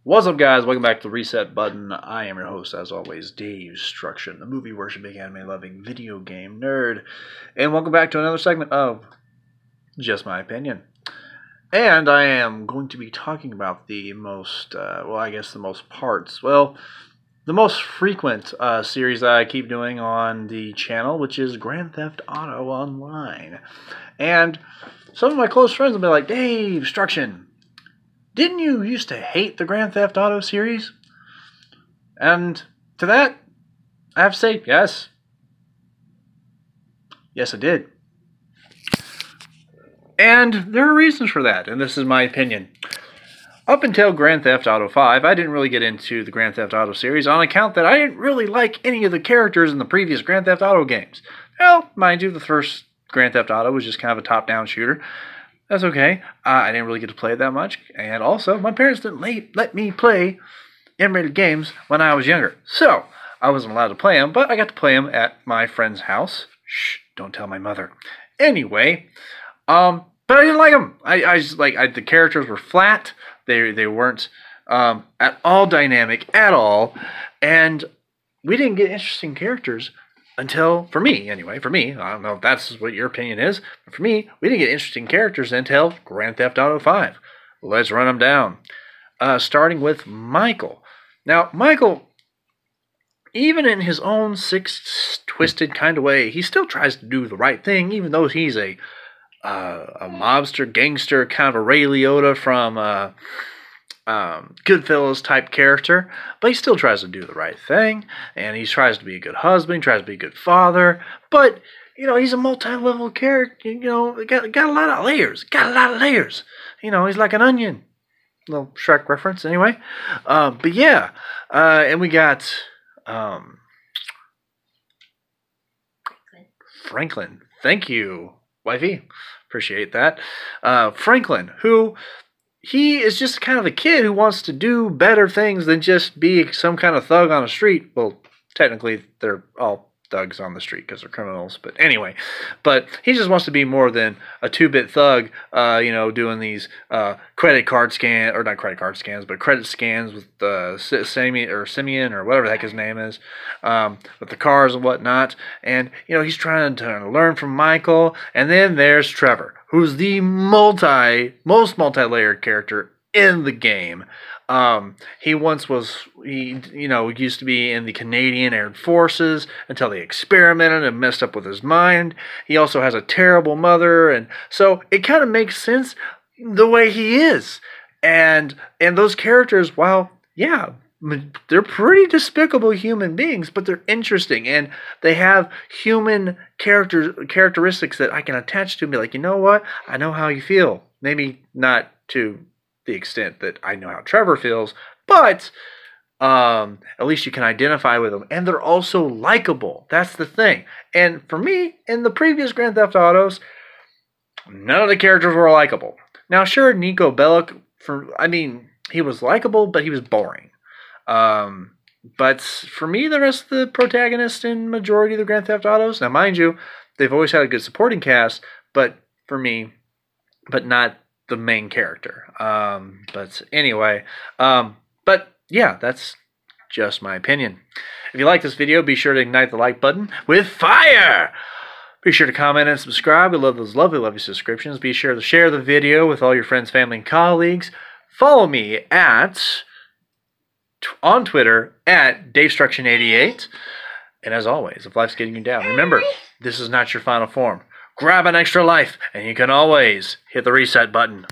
What's up, guys? Welcome back to the Reset Button. I am your host, as always, Dave Struction, the movie worshiping, anime loving, video game nerd. And welcome back to another segment of Just My Opinion. And I am going to be talking about the most, the most frequent series that I keep doing on the channel, which is Grand Theft Auto Online. And some of my close friends will be like, Dave Struction, didn't you used to hate the Grand Theft Auto series? And to that, I have to say, yes. Yes, I did. And there are reasons for that, and this is my opinion. Up until Grand Theft Auto 5, I didn't really get into the Grand Theft Auto series on account that I didn't really like any of the characters in the previous Grand Theft Auto games. Well, mind you, the first Grand Theft Auto was just kind of a top-down shooter. That's okay. I didn't really get to play it that much. And also, my parents didn't let me play M-rated games when I was younger. So, I wasn't allowed to play them, but I got to play them at my friend's house. Shh, don't tell my mother. Anyway, but I didn't like them. The characters were flat. They weren't at all dynamic at all. And we didn't get interesting characters until, for me, I don't know if that's what your opinion is, but for me, we didn't get interesting characters until Grand Theft Auto 5. Let's run them down. Starting with Michael. Now, Michael, even in his own sick, twisted kind of way, he still tries to do the right thing, even though he's a mobster, gangster, kind of a Ray Liotta from Goodfellas type character, but he still tries to do the right thing, and he tries to be a good husband, he tries to be a good father, but, he's a multi-level character, got a lot of layers, he's like an onion. Little Shrek reference, anyway. But yeah, and we got Franklin. Thank you, wifey. Appreciate that. Franklin, who... he is just kind of a kid who wants to do better things than just be some kind of thug on the street. Well, technically, they're all thugs on the street because they're criminals. But anyway, he just wants to be more than a 2-bit thug, doing these credit scans with Simeon or whatever the heck his name is, with the cars and whatnot. And, he's trying to learn from Michael. And then there's Trevor, who's the most multi-layered character in the game. He used to be in the Canadian Armed Forces until they experimented and messed up with his mind. He also has a terrible mother, and so it kind of makes sense the way he is. And those characters, while, yeah, they're pretty despicable human beings, but they're interesting, and they have human characteristics that I can attach to and be like, you know what? I know how you feel. Maybe not to the extent that I know how Trevor feels, but at least you can identify with them, and they're also likable. That's the thing. And for me, in the previous Grand Theft Autos, none of the characters were likable. Now, sure, Niko Bellic, he was likable, but he was boring. But for me, the rest of the protagonists in majority of the Grand Theft Autos, now mind you, they've always had a good supporting cast, but for me, but not the main character. But anyway, but yeah, that's just my opinion. If you like this video, be sure to ignite the like button with fire. Be sure to comment and subscribe. We love those lovely subscriptions. Be sure to share the video with all your friends, family, and colleagues. Follow me on Twitter at DaveStruction88. And as always, if life's getting you down, remember, this is not your final form. Grab an extra life, and you can always hit the reset button.